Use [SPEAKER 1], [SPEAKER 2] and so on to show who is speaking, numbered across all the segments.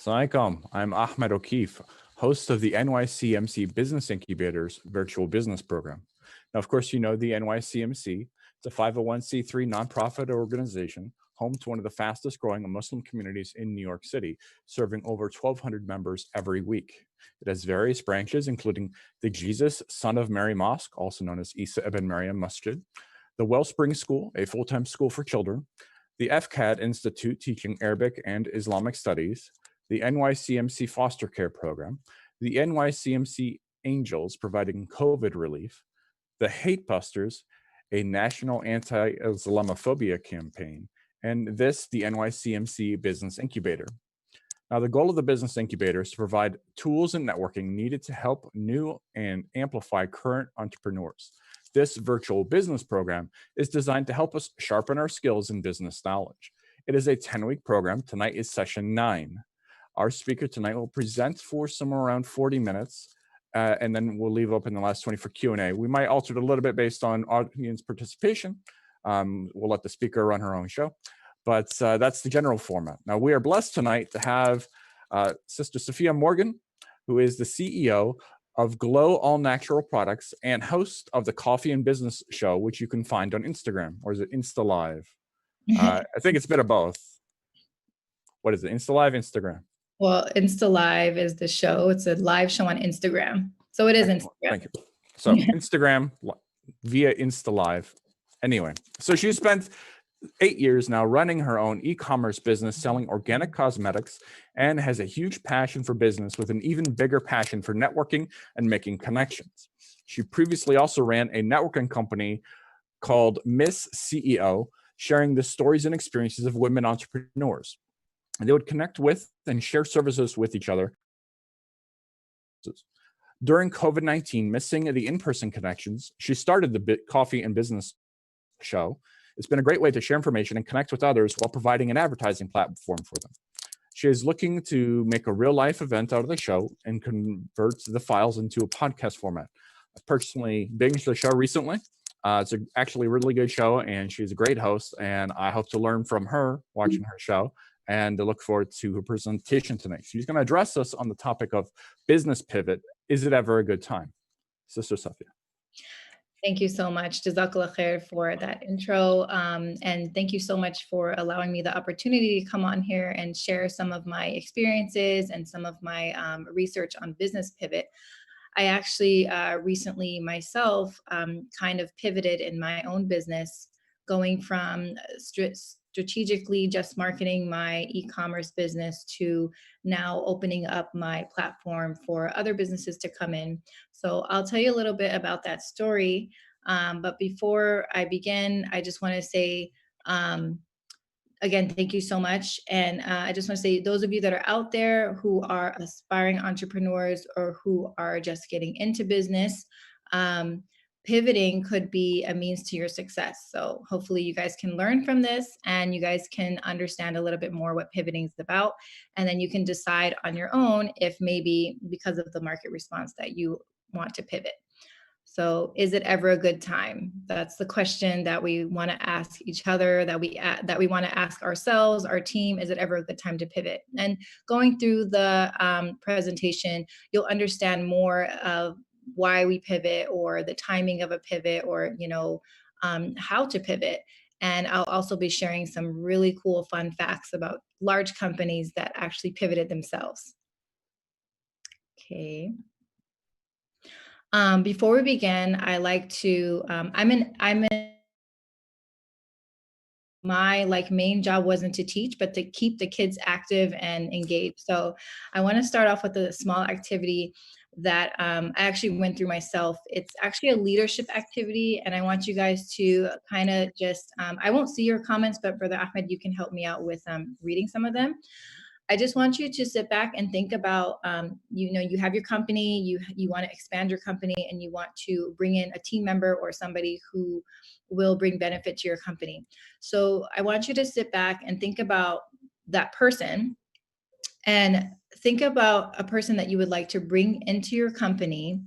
[SPEAKER 1] Assalamualaikum. I'm Ahmed O'Keefe, host of the NYCMC Business Incubator's virtual business program. Now, of course, you know the NYCMC. It's a 501c3 nonprofit organization, home to one of the fastest growing Muslim communities in New York City, serving over 1,200 members every week. It has various branches, including the Jesus Son of Mary Mosque, also known as Isa ibn Maryam Masjid, the Wellspring School, a full-time school for children, the FCAD Institute teaching Arabic and Islamic studies, the NYCMC Foster Care program, the NYCMC Angels providing COVID relief, the Hatebusters, a national anti-islamophobia campaign, and this, the NYCMC Business Incubator. Now, the goal of the Business Incubator is to provide tools and networking needed to help new and amplify current entrepreneurs. This virtual business program is designed to help us sharpen our skills in business knowledge. It is a 10-week program. Tonight is session 9. Our speaker tonight will present for somewhere around 40 minutes, and then we'll leave open the last 20 for Q&A. We might alter it a little bit based on audience participation. We'll let the speaker run her own show, but that's the general format. Now, we are blessed tonight to have Sister Safiya Morgan, who is the CEO of Glow All Natural Products and host of the Coffee and Business Show, which you can find on Instagram, or is it Instalive? I think it's a bit of both. What is it, Instalive, Instagram?
[SPEAKER 2] Well, Instalive is the show. It's a live show on Instagram. So it is Instagram.
[SPEAKER 1] Thank you. So Instagram via Instalive. Anyway, so she spent 8 years now running her own e-commerce business selling organic cosmetics and has a huge passion for business with an even bigger passion for networking and making connections. She previously also ran a networking company called Miss CEO, sharing the stories and experiences of women entrepreneurs. And they would connect with and share services with each other. During COVID-19, missing the in-person connections, she started the Coffee and Business Show. It's been a great way to share information and connect with others while providing an advertising platform for them. She is looking to make a real-life event out of the show and convert the files into a podcast format. I've personally binged the show recently. It's actually a really good show, and she's a great host, and I hope to learn from her watching her show, and to look forward to her presentation tonight. She's going to address us on the topic of business pivot. Is it ever a good time? Sister Safiya.
[SPEAKER 2] Thank you so much, Jazakallah khair, for that intro. And thank you so much for allowing me the opportunity to come on here and share some of my experiences and some of my research on business pivot. I actually recently myself kind of pivoted in my own business, going from strategically just marketing my e-commerce business to now opening up my platform for other businesses to come in. So I'll tell you a little bit about that story. But before I begin, I just want to say, again, thank you so much. And I just want to say, those of you that are out there who are aspiring entrepreneurs or who are just getting into business, pivoting could be a means to your success. So hopefully you guys can learn from this and you guys can understand a little bit more what pivoting is about. And then you can decide on your own if maybe because of the market response that you want to pivot. So is it ever a good time? That's the question that we want to ask each other, that we want to ask ourselves, our team. Is it ever a good time to pivot? And going through the presentation, you'll understand more of why we pivot, or the timing of a pivot, or how to pivot. And I'll also be sharing some really cool fun facts about large companies that actually pivoted themselves. Okay. Before we begin, I like to my main job wasn't to teach, but to keep the kids active and engaged. So I want to start off with a small activity that I actually went through myself. It's actually a leadership activity, and I want you guys to kind of just, I won't see your comments, but Brother Ahmed, you can help me out with reading some of them. I just want you to sit back and think about, you have your company, you want to expand your company, and you want to bring in a team member or somebody who will bring benefit to your company. So I want you to sit back and think about that person, and think about a person that you would like to bring into your company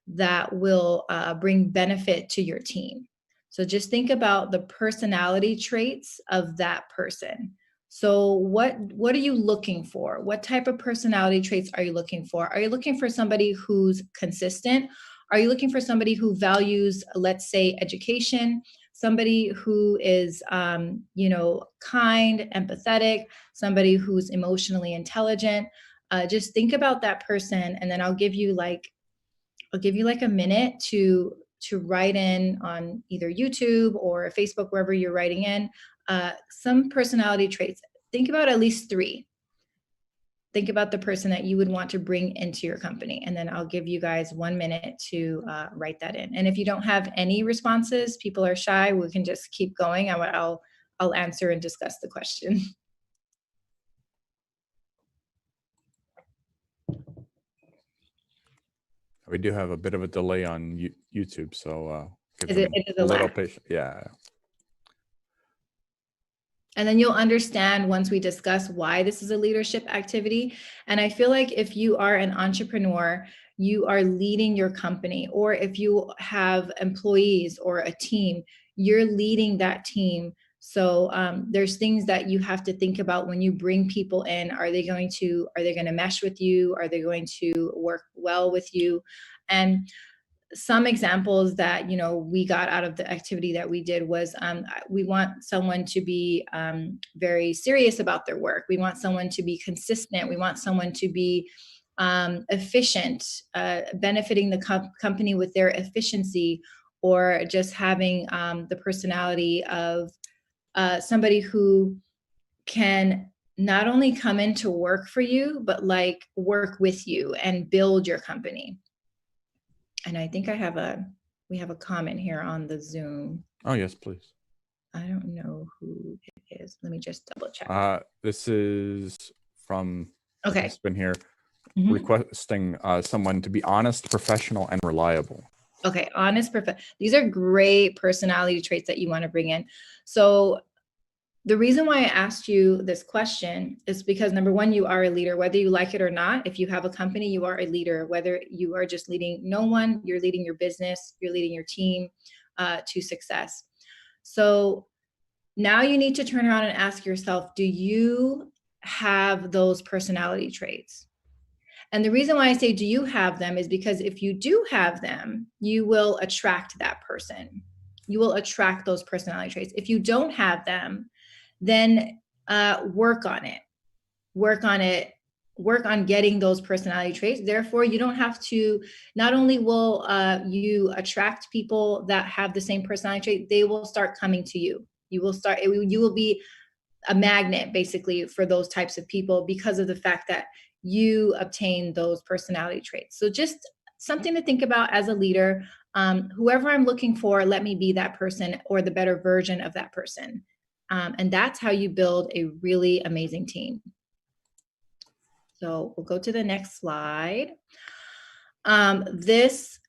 [SPEAKER 2] that will bring benefit to your team. So just think about the personality traits of that person. So what are you looking for? What type of personality traits are you looking for? Are you looking for somebody who's consistent? Are you looking for somebody who values, let's say, education? Somebody who is, kind, empathetic, somebody who's emotionally intelligent. Just think about that person, and then I'll give you like a minute to write in on either YouTube or Facebook, wherever you're writing in, some personality traits. Think about at least 3. Think about the person that you would want to bring into your company. And then I'll give you guys 1 minute to write that in. And if you don't have any responses, people are shy, we can just keep going. I'll answer and discuss the question.
[SPEAKER 1] We do have a bit of a delay on YouTube, so give
[SPEAKER 2] Is
[SPEAKER 1] them
[SPEAKER 2] it
[SPEAKER 1] a
[SPEAKER 2] a
[SPEAKER 1] little
[SPEAKER 2] lag?
[SPEAKER 1] patience. Yeah.
[SPEAKER 2] And then you'll understand once we discuss why this is a leadership activity. And I feel like if you are an entrepreneur, you are leading your company, or if you have employees or a team, you're leading that team. So there's things that you have to think about when you bring people in. Are they going to mesh with you? Are they going to work well with you? And some examples that we got out of the activity that we did was we want someone to be very serious about their work. We want someone to be consistent. We want someone to be efficient, benefiting the company with their efficiency, or just having the personality of somebody who can not only come in to work for you, but like work with you and build your company. And I think we have a comment here on the Zoom.
[SPEAKER 1] Oh, yes, please.
[SPEAKER 2] I don't know who it is. Let me just double check.
[SPEAKER 1] This is from a
[SPEAKER 2] Okay.
[SPEAKER 1] participant here
[SPEAKER 2] Mhm.
[SPEAKER 1] requesting someone to be honest, professional, and reliable.
[SPEAKER 2] Okay, honest, perfect. These are great personality traits that you want to bring in. So the reason why I asked you this question is because, number one, you are a leader, whether you like it or not. If you have a company, you are a leader, whether you are just leading no one, you're leading your business, you're leading your team to success. So now you need to turn around and ask yourself, do you have those personality traits? And the reason why I say, do you have them, is because if you do have them, you will attract that person. You will attract those personality traits. If you don't have them, then work on it. Work on getting those personality traits. Therefore, you don't have to, not only will you attract people that have the same personality trait, they will start coming to you. You will be a magnet basically for those types of people because of the fact that you obtain those personality traits. So just something to think about as a leader. Whoever I'm looking for, let me be that person or the better version of that person. And that's how you build a really amazing team. So we'll go to the next slide. This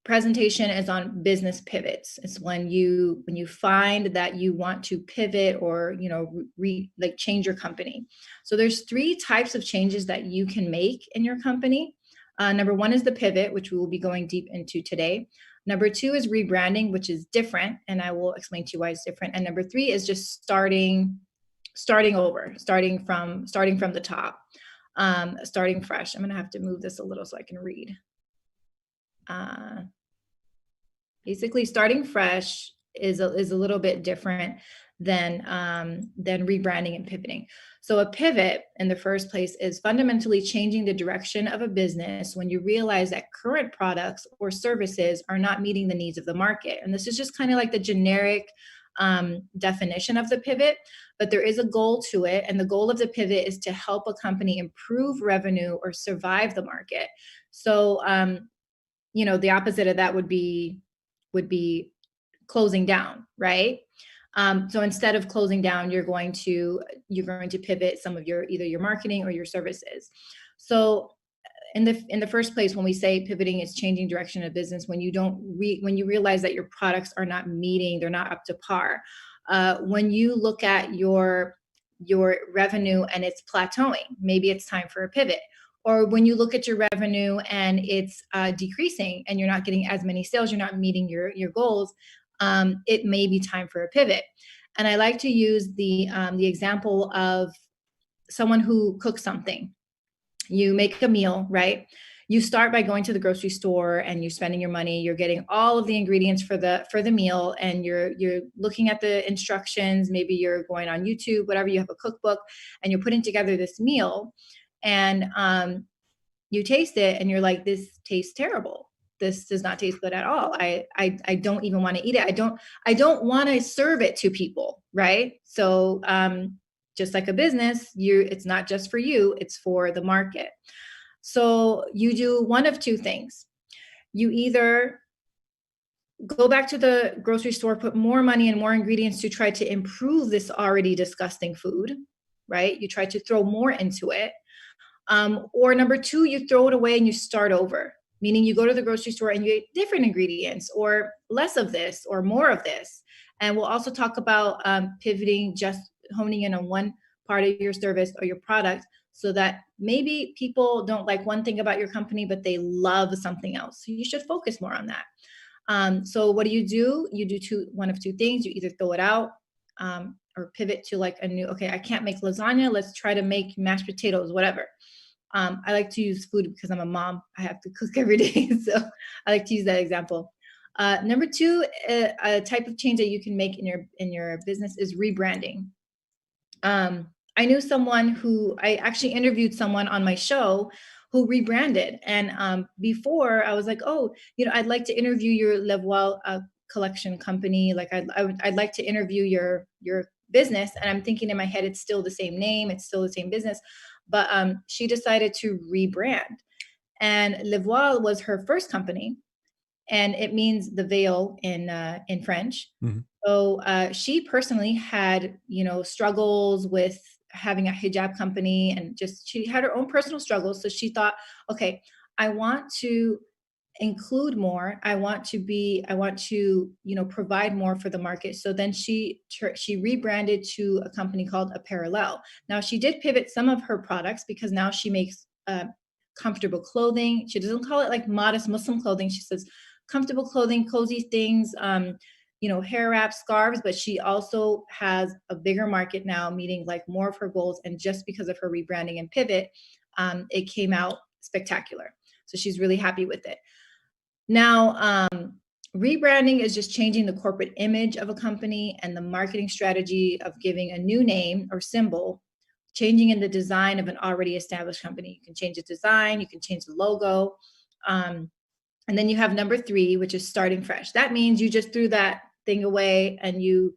[SPEAKER 2] presentation is on business pivots. It's when you find that you want to pivot or change your company. So there's 3 types of changes that you can make in your company. Number 1 is the pivot, which we will be going deep into today. Number 2 is rebranding, which is different, and I will explain to you why it's different. And number 3 is just starting over, starting from the top, starting fresh. I'm gonna have to move this a little so I can read. Basically, starting fresh is a little bit different than rebranding and pivoting. So a pivot in the first place is fundamentally changing the direction of a business when you realize that current products or services are not meeting the needs of the market. And this is just kind of like the generic definition of the pivot, but there is a goal to it. And the goal of the pivot is to help a company improve revenue or survive the market. So, the opposite of that would be closing down, right? So instead of closing down, you're going to pivot some of either your marketing or your services. So in the first place, when we say pivoting is changing direction of business, when you realize that your products are not meeting, they're not up to par. When you look at your revenue and it's plateauing, maybe it's time for a pivot. Or when you look at your revenue and it's decreasing and you're not getting as many sales, you're not meeting your goals, it may be time for a pivot. And I like to use the example of someone who cooks something. You make a meal, right? You start by going to the grocery store and you're spending your money. You're getting all of the ingredients for the meal, and you're looking at the instructions. Maybe you're going on YouTube, whatever. You have a cookbook, and you're putting together this meal, and you taste it, and you're like, "This tastes terrible. This does not taste good at all. I don't even want to eat it. I don't want to serve it to people, right?" So just like a business, it's not just for you, it's for the market. So you do one of two things. You either go back to the grocery store, put more money and more ingredients to try to improve this already disgusting food, right? You try to throw more into it. Or number two, you throw it away and you start over, meaning you go to the grocery store and you get different ingredients, or less of this or more of this. And we'll also talk about pivoting, just honing in on one part of your service or your product, so that maybe people don't like one thing about your company, but they love something else. So you should focus more on that. So what do? You do one of two things. You either throw it out or pivot to like a new, okay, I can't make lasagna. Let's try to make mashed potatoes, whatever. I like to use food because I'm a mom. I have to cook every day. So I like to use that example. Number two, a type of change that you can make in your business is rebranding. I knew someone who, I actually interviewed someone on my show who rebranded. And before I was like, oh, I'd like to interview your Levoil collection company. Like I'd like to interview your business. And I'm thinking in my head, it's still the same name. It's still the same business. But she decided to rebrand. And Levoil was her first company. And it means the veil in French. Mm-hmm. So she personally had, struggles with having a hijab company, and she had her own personal struggles. So she thought, okay, I want to include more. I want to, provide more for the market. So then she rebranded to a company called Parallel. Now she did pivot some of her products because now she makes comfortable clothing. She doesn't call it like modest Muslim clothing. She says comfortable clothing, cozy things, hair wraps, scarves, but she also has a bigger market now, meeting like more of her goals. And just because of her rebranding and pivot, it came out spectacular. So she's really happy with it. Now, rebranding is just changing the corporate image of a company and the marketing strategy of giving a new name or symbol, changing in the design of an already established company. You can change the design, you can change the logo. And then you have number three, which is starting fresh. That means you just threw that thing away and you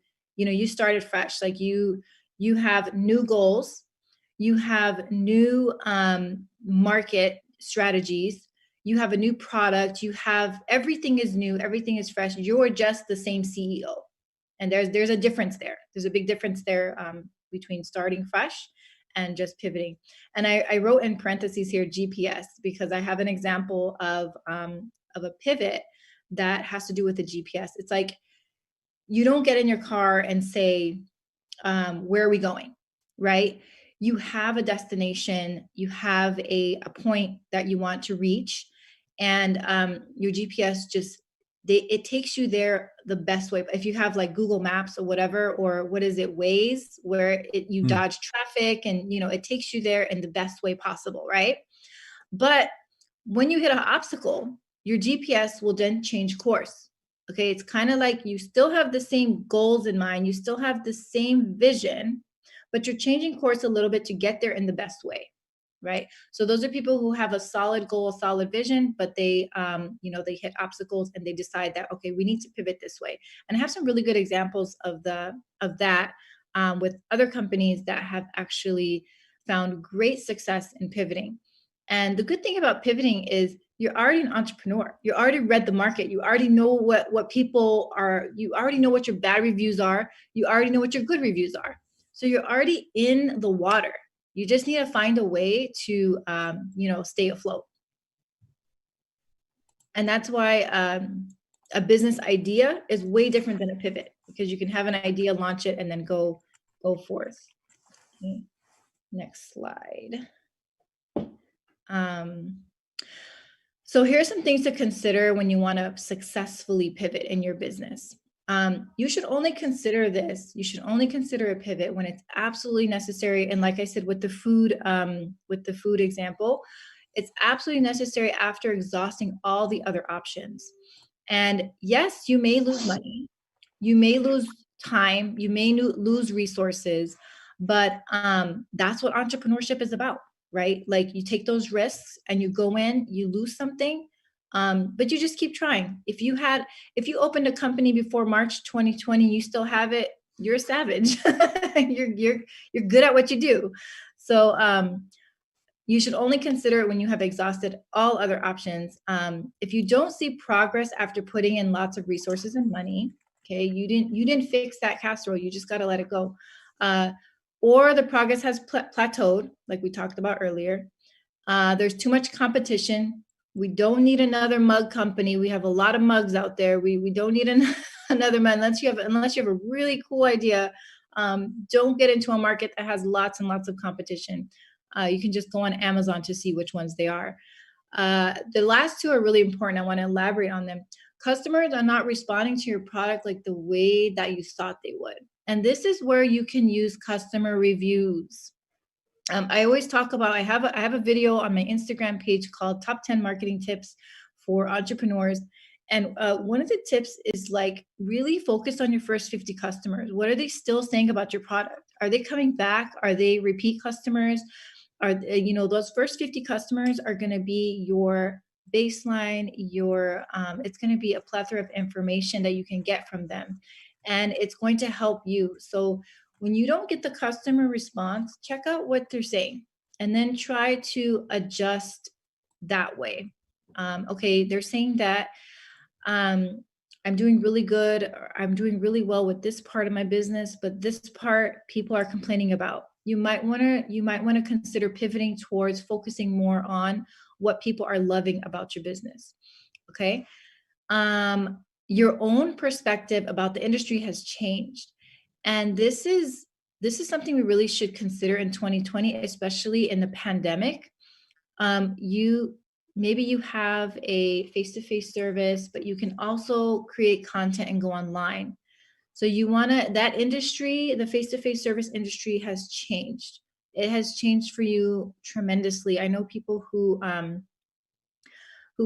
[SPEAKER 2] started fresh. Like you have new goals, you have new market strategies, you have a new product, everything is new, everything is fresh. You're just the same CEO. And there's a difference there. There's a big difference there between starting fresh and just pivoting. And I wrote in parentheses here GPS, because I have an example of a pivot that has to do with the GPS. It's like, you don't get in your car and say, where are we going, right? You have a destination, you have a point that you want to reach, and your GPS it takes you there the best way. If you have like Google Maps or whatever, or what is it, Waze, where you dodge traffic and, it takes you there in the best way possible, right? But when you hit an obstacle, your GPS will then change course. Okay, it's kind of like you still have the same goals in mind, you still have the same vision, but you're changing course a little bit to get there in the best way, right? So those are people who have a solid goal, a solid vision, but they, they hit obstacles and they decide that, okay, we need to pivot this way. And I have some really good examples of that with other companies that have actually found great success in pivoting. And the good thing about pivoting is you're already an entrepreneur. You already read the market. You already know what people are. You already know what your bad reviews are. You already know what your good reviews are. So you're already in the water. You just need to find a way to, stay afloat. And that's why a business idea is way different than a pivot, because you can have an idea, launch it, and then go forth. Okay. Next slide. So here's some things to consider when you want to successfully pivot in your business. You should only consider this. You should only consider a pivot when it's absolutely necessary. And like I said, with the food example, it's absolutely necessary after exhausting all the other options. And yes, you may lose money, you may lose time, you may lose resources, but that's what entrepreneurship is about, right? Like you take those risks and you go in, you lose something, but you just keep trying. If you opened a company before March 2020, you still have it, you're a savage. you're good at what you do. So you should only consider it when you have exhausted all other options. If you don't see progress after putting in lots of resources and money, okay, you didn't fix that casserole, you just got to let it go. Or the progress has plateaued, like we talked about earlier. There's too much competition. We don't need another mug company. We have a lot of mugs out there. We don't need another mug unless you have a really cool idea. Don't get into a market that has lots and lots of competition. You can just go on Amazon to see which ones they are. The last two are really important. I want to elaborate on them. Customers are not responding to your product like the way that you thought they would. And this is where you can use customer reviews. I always talk about, I have a video on my Instagram page called Top 10 Marketing Tips for Entrepreneurs. And one of the tips is like really focus on your first 50 customers. What are they still saying about your product? Are they coming back? Are they repeat customers? Those first 50 customers are going to be your baseline, it's going to be a plethora of information that you can get from them. And it's going to help you. So when you don't get the customer response, check out what they're saying and then try to adjust that way. Okay, they're saying that I'm doing really good, or I'm doing really well with this part of my business, but this part people are complaining about. You might want to consider pivoting towards focusing more on what people are loving about your business. Okay. Your own perspective about the industry has changed. And this is something we really should consider in 2020, especially in the pandemic. Maybe you have a face-to-face service, but you can also create content and go online. So that industry, the face-to-face service industry has changed. It has changed for you tremendously. I know people who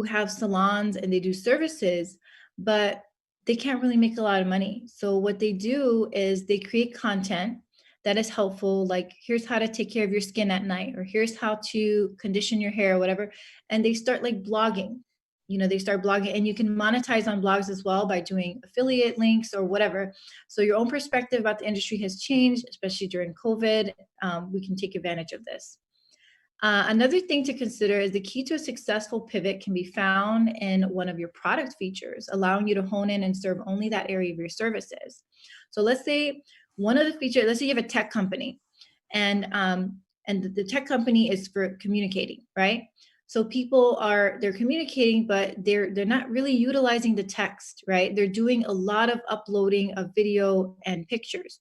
[SPEAKER 2] have salons and they do services, but they can't really make a lot of money. So what they do is they create content that is helpful, like here's how to take care of your skin at night, or here's how to condition your hair or whatever. And they start like blogging, they start blogging, and you can monetize on blogs as well by doing affiliate links or whatever. So your own perspective about the industry has changed, especially during COVID. We can take advantage of this. Another thing to consider is the key to a successful pivot can be found in one of your product features, allowing you to hone in and serve only that area of your services. So let's say one of the features, let's say you have a tech company, and the tech company is for communicating, right? So they're communicating, but they're not really utilizing the text, right? They're doing a lot of uploading of video and pictures.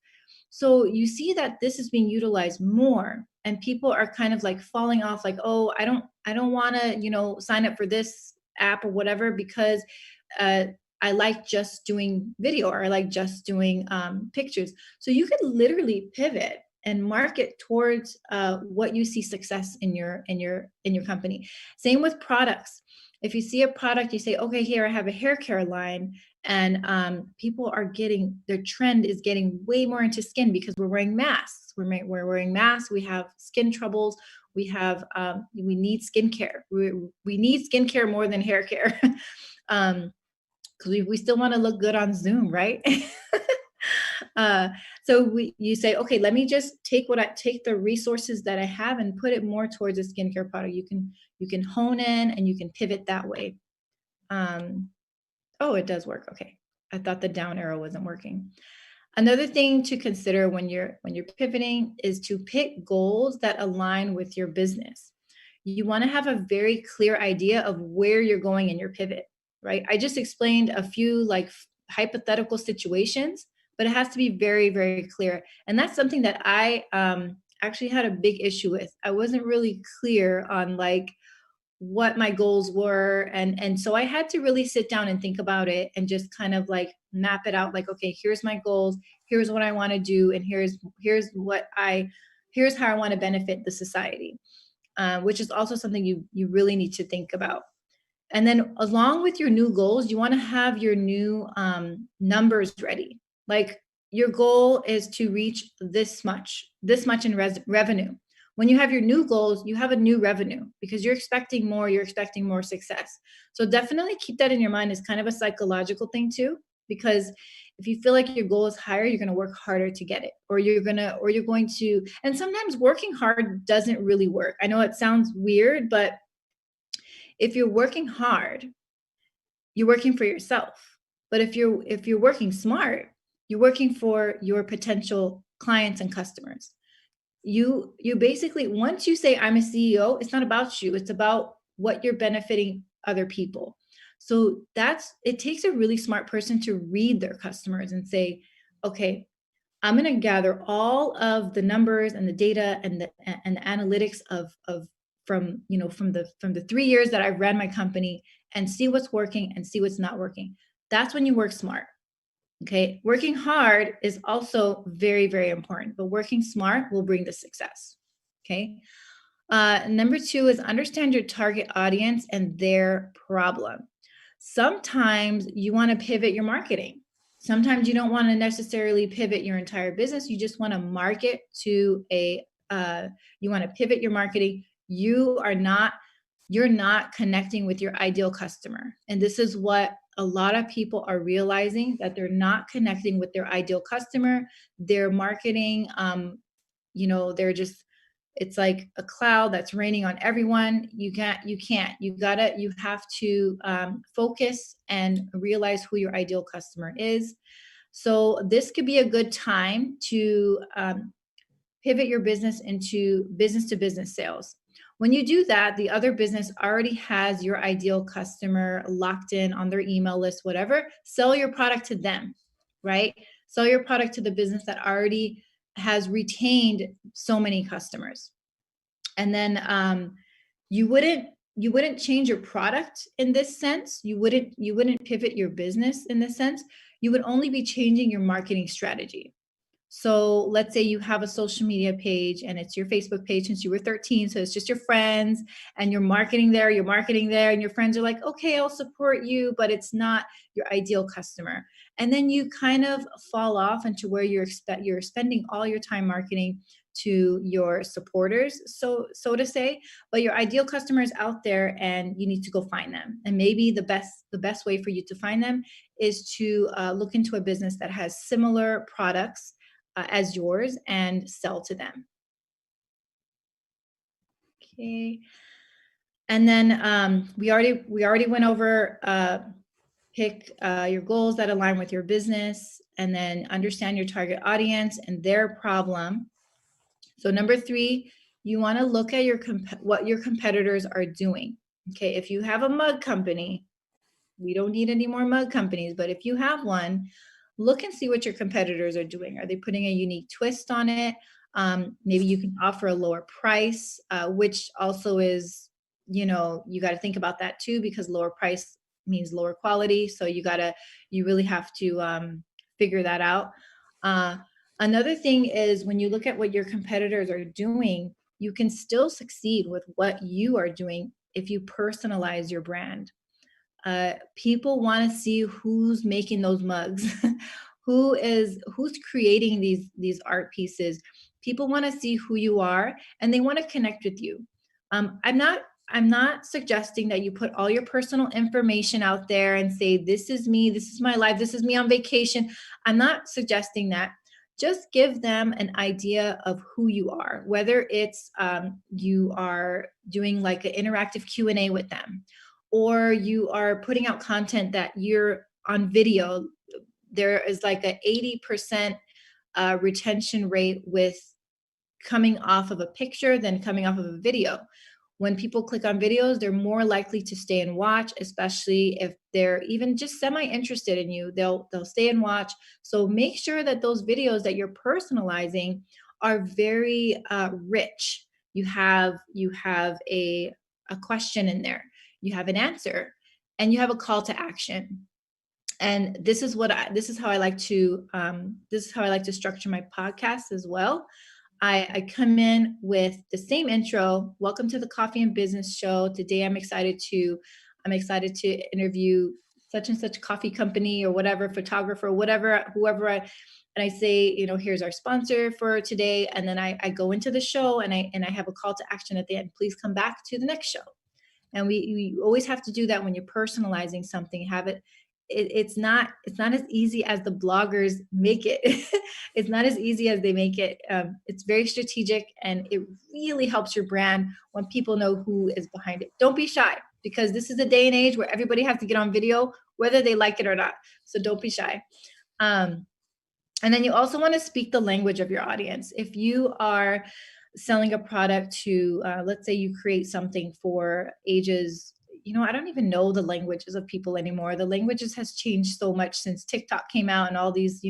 [SPEAKER 2] So you see that this is being utilized more, and people are kind of like falling off, like, oh, I don't want to, sign up for this app or whatever, because I like just doing video, or I like just doing pictures. So you could literally pivot and market towards what you see success in your company. Same with products. If you see a product, you say, okay, here I have a hair care line, and people are their trend is getting way more into skin because we're wearing masks. We're wearing masks. We have skin troubles. We need skincare. We need skincare more than hair care. Because we still want to look good on Zoom, right? So you say, okay, let me just take the resources that I have and put it more towards a skincare product. You can hone in and you can pivot that way. Oh, it does work. Okay. I thought the down arrow wasn't working. Another thing to consider when you're pivoting is to pick goals that align with your business. You want to have a very clear idea of where you're going in your pivot, right? I just explained a few like hypothetical situations, but it has to be very, very clear. And that's something that I actually had a big issue with. I wasn't really clear on like what my goals were. And so I had to really sit down and think about it and just kind of like map it out, like, okay, here's my goals, here's what I want to do, and here's how I want to benefit the society, which is also something you really need to think about. And then along with your new goals, you want to have your new numbers ready. Like, your goal is to reach this much in revenue. When you have your new goals, you have a new revenue because you're expecting more success. So definitely keep that in your mind as kind of a psychological thing too, because if you feel like your goal is higher, you're going to work harder to get it, or you're going to, and sometimes working hard doesn't really work. I know it sounds weird, but if you're working hard, you're working for yourself. But if you're working smart, you're working for your potential clients and customers. You basically, once you say I'm a CEO, it's not about you. It's about what you're benefiting other people. So it takes a really smart person to read their customers and say, okay, I'm going to gather all of the numbers and the data and the analytics from the 3 years that I've ran my company, and see what's working and see what's not working. That's when you work smart. Okay. Working hard is also very, very important, but working smart will bring the success. Okay. Number 2 is understand your target audience and their problem. Sometimes you want to pivot your marketing. Sometimes you don't want to necessarily pivot your entire business. You just want to market to you want to pivot your marketing. You're not connecting with your ideal customer. And this is what a lot of people are realizing, that they're not connecting with their ideal customer. Their marketing, it's like a cloud that's raining on everyone. You have to focus and realize who your ideal customer is. So this could be a good time to pivot your business into business to business sales. When you do that, the other business already has your ideal customer locked in on their email list, whatever. Sell your product to them, right? Sell your product to the business that already has retained so many customers. And then you wouldn't change your product in this sense. You wouldn't pivot your business in this sense. You would only be changing your marketing strategy. So let's say you have a social media page and it's your Facebook page since you were 13. So it's just your friends and you're marketing there, and your friends are like, okay, I'll support you, but it's not your ideal customer. And then you kind of fall off into where you're spending all your time marketing to your supporters, so to say, but your ideal customer is out there and you need to go find them. And maybe the best way for you to find them is to look into a business that has similar products as yours and sell to them. Okay. And then we already went over pick your goals that align with your business, and then understand your target audience and their problem. So number 3, you want to look at what your competitors are doing. Okay, if you have a mug company, we don't need any more mug companies, but if you have one, look and see what your competitors are doing. Are they putting a unique twist on it? Maybe you can offer a lower price, which also is, you got to think about that too, because lower price means lower quality. So you really have to figure that out. Another thing is, when you look at what your competitors are doing, you can still succeed with what you are doing if you personalize your brand. People want to see who's making those mugs, who's creating these art pieces. People want to see who you are, and they want to connect with you. I'm not suggesting that you put all your personal information out there and say, this is me, this is my life, this is me on vacation. I'm not suggesting that. Just give them an idea of who you are, whether it's you are doing like an interactive Q&A with them, or you are putting out content that you're on video. There is like a 80% retention rate with coming off of a picture than coming off of a video. When people click on videos, they're more likely to stay and watch, especially if they're even just semi-interested in you. They'll stay and watch. So make sure that those videos that you're personalizing are very rich. You have a a question in there, you have an answer, and you have a call to action. And this is how I like to structure my podcast as well. I come in with the same intro. Welcome to the Coffee and Business Show. Today I'm excited to interview such and such coffee company or whatever, photographer, whatever, whoever. And I say, here's our sponsor for today. And then I go into the show and I have a call to action at the end. Please come back to the next show. And we always have to do that when you're personalizing something. It's not as easy as the bloggers make it. It's not as easy as they make it. It's very strategic, and it really helps your brand when people know who is behind it. Don't be shy, because this is a day and age where everybody has to get on video, whether they like it or not. So don't be shy. And then you also want to speak the language of your audience. If you are selling a product to, let's say you create something for ages, I don't even know the languages of people anymore. The languages has changed so much since TikTok came out and all these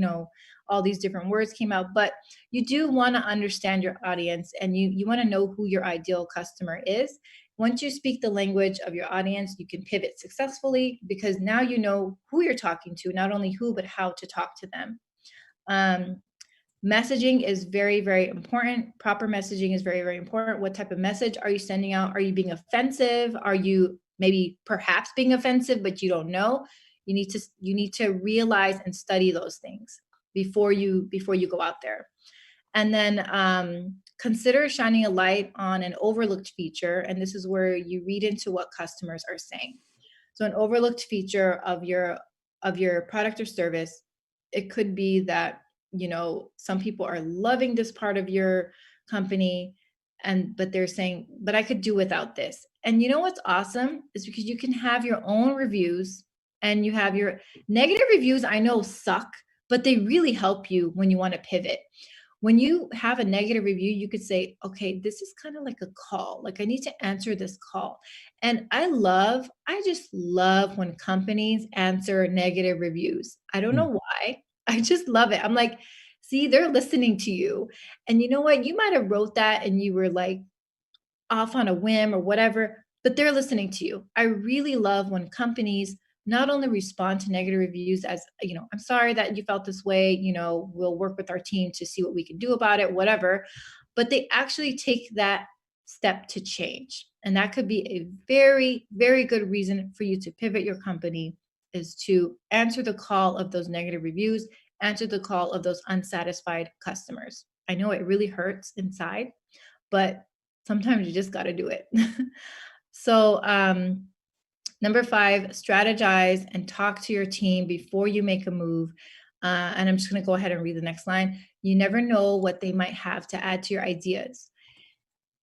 [SPEAKER 2] different words came out. But you do want to understand your audience, and you want to know who your ideal customer is. Once you speak the language of your audience, you can pivot successfully, because now you know who you're talking to, not only who, but how to talk to them. Messaging is very, very important. Proper messaging is very, very important. What type of message are you sending out? Are you being offensive? Are you maybe perhaps being offensive, but you don't know? You need to realize and study those things before you go out there. And then consider shining a light on an overlooked feature. And this is where you read into what customers are saying. So an overlooked feature of your product or service, it could be that, some people are loving this part of your company, but they're saying, but I could do without this. And what's awesome is because you can have your own reviews, and you have your negative reviews. I know suck, but they really help you when you want to pivot. When you have a negative review, you could say, okay, this is kind of like a call. Like, I need to answer this call. And I just love when companies answer negative reviews. I don't know why. I just love it. I'm like, see, they're listening to you. And you know what? You might have wrote that and you were like off on a whim or whatever, but they're listening to you. I really love when companies not only respond to negative reviews as, I'm sorry that you felt this way, we'll work with our team to see what we can do about it, whatever, but they actually take that step to change. And that could be a very, very good reason for you to pivot your company, is to answer the call of those negative reviews, answer the call of those unsatisfied customers. I know it really hurts inside, but sometimes you just got to do it. So, number 5, strategize and talk to your team before you make a move. And I'm just going to go ahead and read the next line. You never know what they might have to add to your ideas.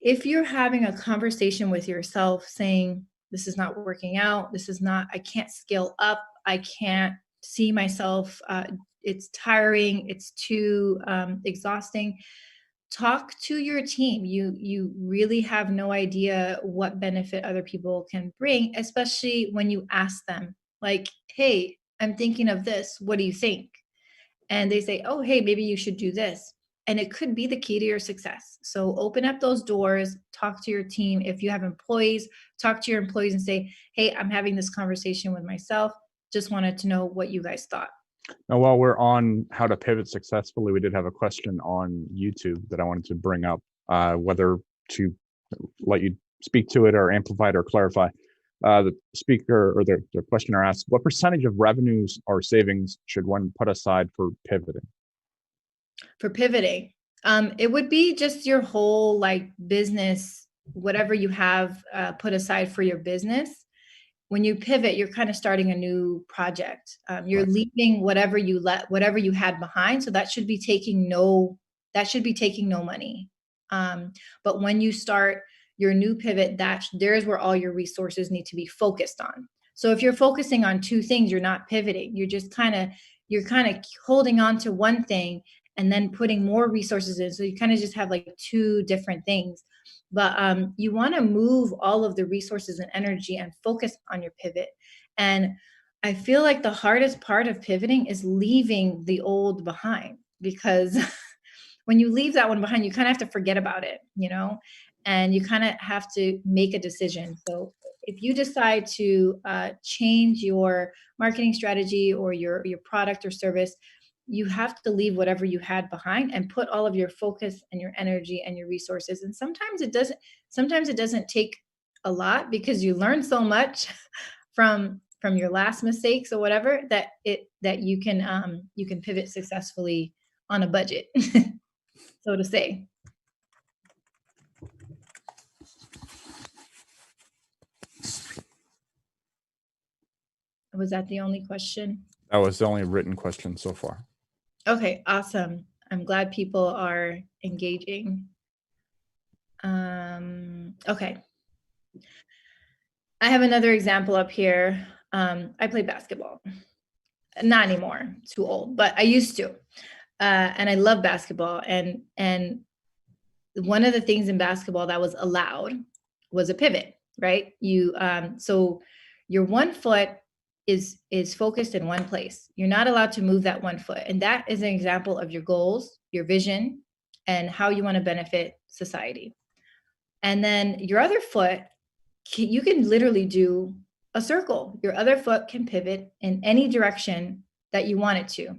[SPEAKER 2] If you're having a conversation with yourself saying, this is not working out, I can't scale up, I can't see myself, it's tiring, it's too exhausting, talk to your team. You really have no idea what benefit other people can bring, especially when you ask them, like, hey, I'm thinking of this, what do you think? And they say, oh, hey, maybe you should do this. And it could be the key to your success. So open up those doors, talk to your team. If you have employees, talk to your employees and say, hey, I'm having this conversation with myself. Just wanted to know what you guys thought.
[SPEAKER 1] Now, while we're on how to pivot successfully, we did have a question on YouTube that I wanted to bring up, whether to let you speak to it or amplify it or clarify. The speaker or the questioner asks, what percentage of revenues or savings should one put aside for pivoting?
[SPEAKER 2] For pivoting, it would be just your whole business, whatever you have put aside for your business. When you pivot, you're kind of starting a new project. You're
[SPEAKER 1] Right.
[SPEAKER 2] leaving whatever you had behind. So that should be taking no money. But when you start your new pivot, there's where all your resources need to be focused on. So if you're focusing on 2 things, you're not pivoting. You're just kind of holding on to one thing and then putting more resources in. So you kind of just have 2 different things. But you want to move all of the resources and energy and focus on your pivot. And I feel like the hardest part of pivoting is leaving the old behind, because when you leave that one behind, you kind of have to forget about it, and you kind of have to make a decision. So if you decide to change your marketing strategy or your product or service, you have to leave whatever you had behind and put all of your focus and your energy and your resources. And sometimes it doesn't take a lot, because you learn so much from your last mistakes or whatever, that you can pivot successfully on a budget, so to say. Was that the only question?
[SPEAKER 1] That was the only written question so far.
[SPEAKER 2] Okay, awesome. I'm glad people are engaging. Okay. I have another example up here. I play basketball. Not anymore, too old, but I used to. And I love basketball. And one of the things in basketball that was allowed was a pivot, right? So your one foot is focused in one place. You're not allowed to move that one foot. And that is an example of your goals, your vision, and how you want to benefit society. And then your other foot, you can literally do a circle. Your other foot can pivot in any direction that you want it to.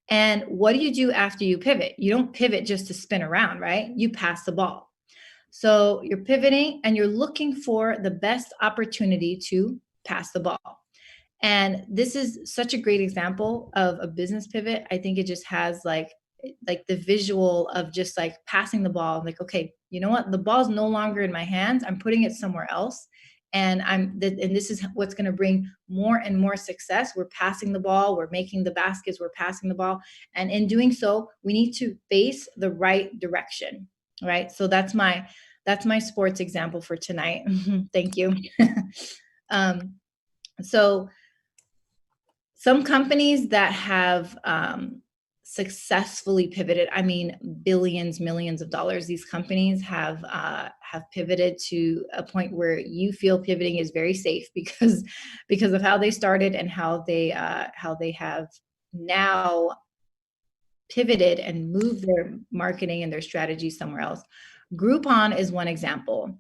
[SPEAKER 2] And what do you do after you pivot? You don't pivot just to spin around, right? You pass the ball. So you're pivoting and you're looking for the best opportunity to pass the ball. And this is such a great example of a business pivot. I think it just has like the visual of just like passing the ball. Like, okay, you know what? The ball's no longer in my hands. I'm putting it somewhere else. And this is what's going to bring more and more success. We're passing the ball. We're making the baskets. We're passing the ball. And in doing so, we need to face the right direction, right? So that's my sports example for tonight. Thank you. So some companies that have successfully pivoted, I mean, billions, millions of dollars, these companies have pivoted to a point where you feel pivoting is very safe because of how they started and how they have now pivoted and moved their marketing and their strategy somewhere else. Groupon is one example.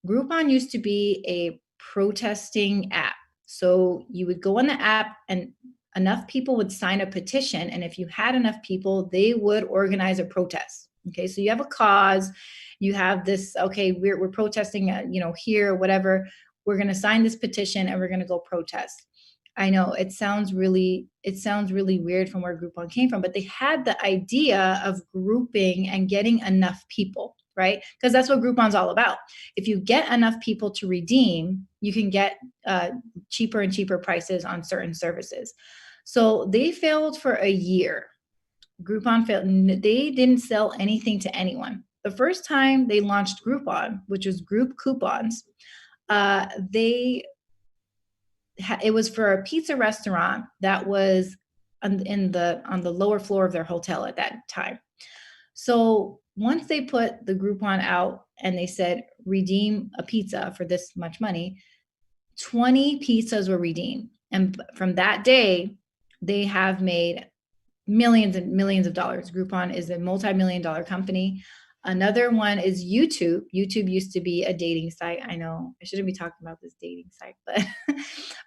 [SPEAKER 2] Groupon used to be a protesting app. So you would go on the app and enough people would sign a petition. And if you had enough people, they would organize a protest. Okay, so you have a cause, you have this, okay, we're protesting, here, whatever. We're going to sign this petition and we're going to go protest. I know it sounds really weird from where Groupon came from, but they had the idea of grouping and getting enough people, right? Because that's what Groupon's all about. If you get enough people to redeem, you can get cheaper and cheaper prices on certain services. So they failed for a year. Groupon failed. They didn't sell anything to anyone. The first time they launched Groupon, which was group coupons, it was for a pizza restaurant that was on the lower floor of their hotel at that time. So once they put the Groupon out and they said, redeem a pizza for this much money, 20 pizzas were redeemed. And from that day, they have made millions and millions of dollars. Groupon is a multi-million-dollar company. Another one is YouTube. YouTube used to be a dating site. I know I shouldn't be talking about this dating site,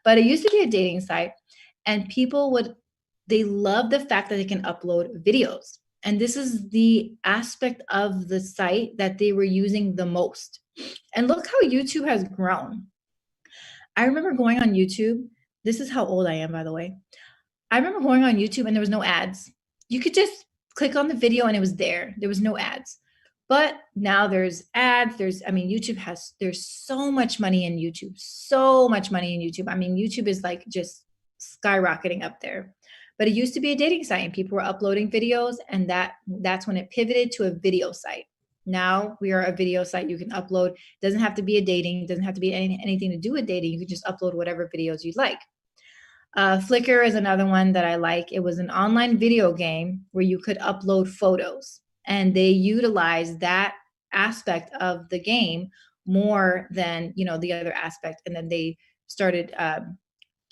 [SPEAKER 2] but it used to be a dating site. And people they love the fact that they can upload videos. And this is the aspect of the site that they were using the most. And look how YouTube has grown. I remember going on YouTube. This is how old I am, by the way. I remember going on YouTube and there was no ads. You could just click on the video and it was there. There was no ads. But now there's ads. There's so much money in YouTube. So much money in YouTube. I mean, YouTube is like just skyrocketing up there. But it used to be a dating site and people were uploading videos, and that's when it pivoted to a video site. Now we are a video site. You can upload. It doesn't have to be a dating. It doesn't have to be anything to do with dating. You can just upload whatever videos you'd like. Flickr is another one that I like. It was an online video game where you could upload photos, and they utilized that aspect of the game more than the other aspect. And then they started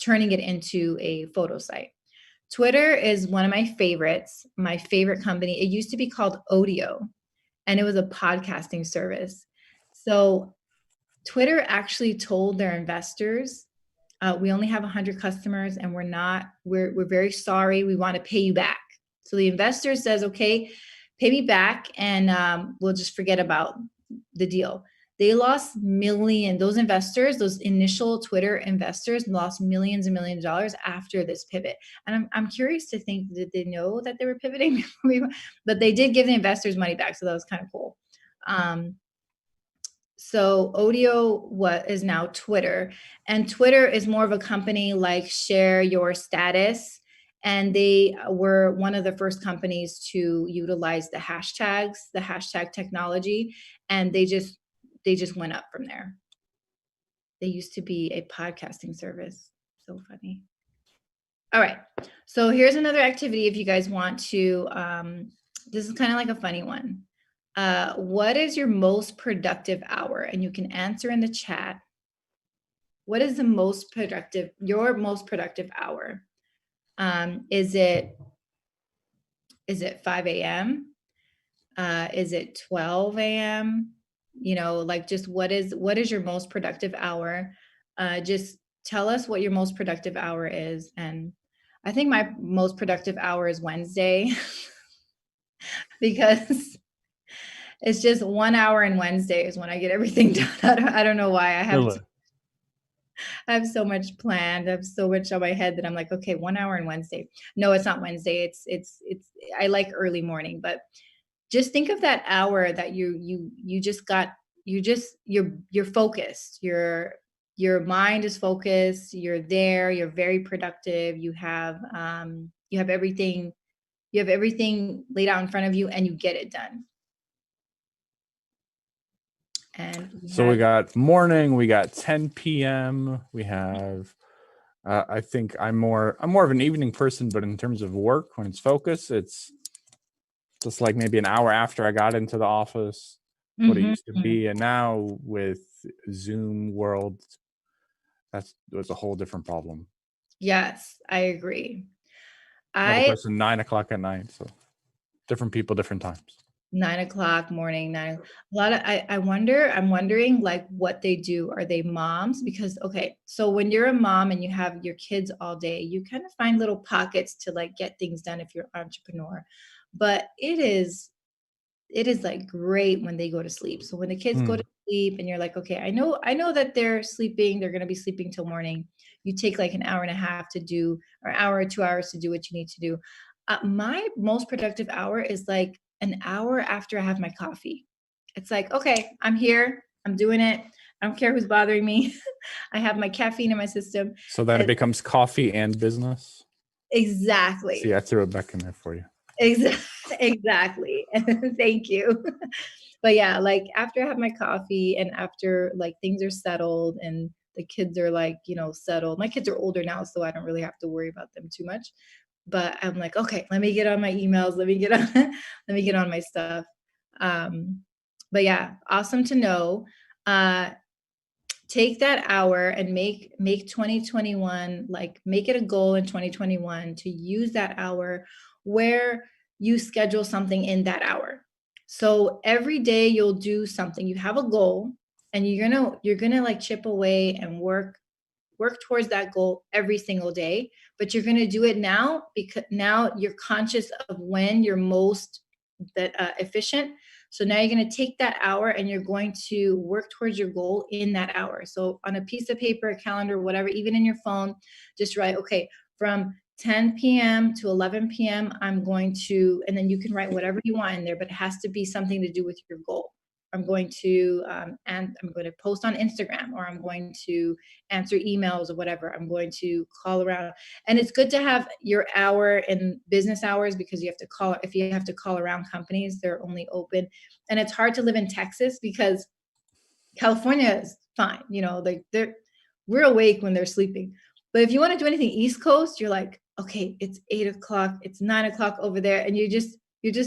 [SPEAKER 2] turning it into a photo site. Twitter is one of my favorites. My favorite company. It used to be called Audio, and it was a podcasting service. So Twitter actually told their investors, we only have 100 customers and we're very sorry. We want to pay you back. So the investor says, okay, pay me back and we'll just forget about the deal. They lost those investors, those initial Twitter investors lost millions and millions of dollars after this pivot. And I'm curious to think, did they know that they were pivoting? But they did give the investors money back. So that was kind of cool. So Odeo is now Twitter, and Twitter is more of a company like Share Your Status. And they were one of the first companies to utilize the hashtag technology. And they just went up from there. They used to be a podcasting service. So funny. All right. So here's another activity if you guys want to, this is kind of like a funny one. What is your most productive hour? And you can answer in the chat. What is your most productive hour? Is it 5 a.m.? Is it 12 a.m.? You know, like just what is your most productive hour? Just tell us what your most productive hour is. And I think my most productive hour is Wednesday because it's just 1 hour on Wednesdays when I get everything done. I don't know why I have so much planned. I have so much on my head that I'm like, okay, 1 hour on Wednesday. No, it's not Wednesday. It's I like early morning, but just think of that hour that you're focused. Your mind is focused. You're there. You're very productive. You have everything laid out in front of you, and you get it done. And
[SPEAKER 1] we got morning, we got 10 p.m. We have, I think I'm more of an evening person, but in terms of work, when it's focused, it's just like maybe an hour after I got into the office, what it used to be. And now with Zoom world, that was a whole different problem.
[SPEAKER 2] Yes, I agree.
[SPEAKER 1] Another person 9 o'clock at night. So different people, different times.
[SPEAKER 2] 9 o'clock morning, a lot of, I'm wondering like what they do. Are they moms? Because, okay, so when you're a mom and you have your kids all day, you kind of find little pockets to like get things done if you're an entrepreneur. But it is like great when they go to sleep. So when the kids go to sleep and you're like, okay, I know that they're sleeping, they're going to be sleeping till morning. You take like an hour and a half to do, or hour or 2 hours to do what you need to do. My most productive hour is like an hour after I have my coffee. It's like, okay, I'm here, I'm doing it. I don't care who's bothering me. I have my caffeine in my system.
[SPEAKER 1] So that it becomes coffee and business?
[SPEAKER 2] Exactly.
[SPEAKER 1] See, I threw it back in there for you.
[SPEAKER 2] Exactly. Thank you. But yeah, like after I have my coffee and after like things are settled and the kids are like, settled. My kids are older now, so I don't really have to worry about them too much. But I'm like, okay, let me get on my emails. Let me get on my stuff. But yeah, awesome to know. Take that hour and make 2021, like make it a goal in 2021 to use that hour where you schedule something in that hour. So every day you'll do something. You have a goal and you're gonna like chip away and work towards that goal every single day, but you're going to do it now because now you're conscious of when you're most efficient. So now you're going to take that hour and you're going to work towards your goal in that hour. So on a piece of paper, a calendar, whatever, even in your phone, just write, okay, from 10 p.m. to 11 p.m., I'm going to, and then you can write whatever you want in there, but it has to be something to do with your goal. I'm going to post on Instagram, or I'm going to answer emails or whatever. I'm going to call around. And it's good to have your hour in business hours because if you have to call around companies, they're only open. And it's hard to live in Texas because California is fine. We're awake when they're sleeping. But if you want to do anything East Coast, you're like, okay, it's 8 o'clock, it's 9 o'clock over there. And you're just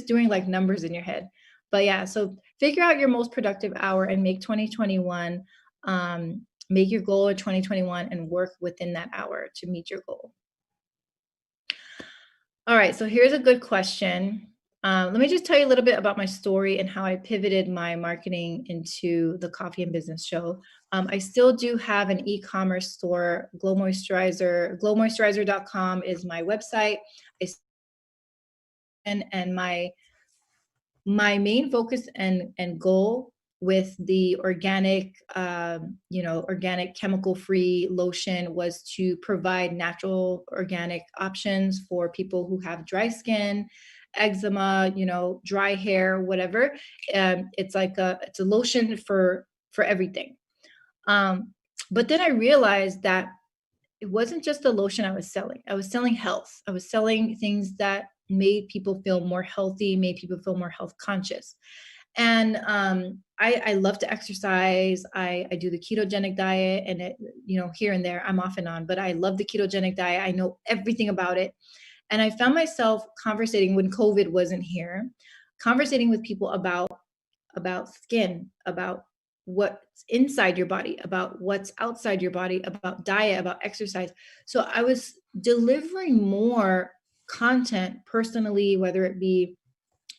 [SPEAKER 2] doing like numbers in your head. But yeah, so figure out your most productive hour and make 2021, make your goal in 2021 and work within that hour to meet your goal. All right, so here's a good question. Let me just tell you a little bit about my story and how I pivoted my marketing into the coffee and business show. I still do have an e-commerce store, Glow Moisturizer. Glowmoisturizer.com is my website. And my main focus and goal with the organic, organic chemical-free lotion was to provide natural organic options for people who have dry skin, eczema, dry hair, whatever. It's a lotion for everything. But then I realized that it wasn't just the lotion I was selling. I was selling health. I was selling things that made people feel more healthy, made people feel more health conscious. And I love to exercise. I do the ketogenic diet, and here and there I'm off and on, but I love the ketogenic diet. I know everything about it. And I found myself conversating when COVID wasn't here, conversating with people about skin, about what's inside your body, about what's outside your body, about diet, about exercise. So I was delivering more content personally, whether it be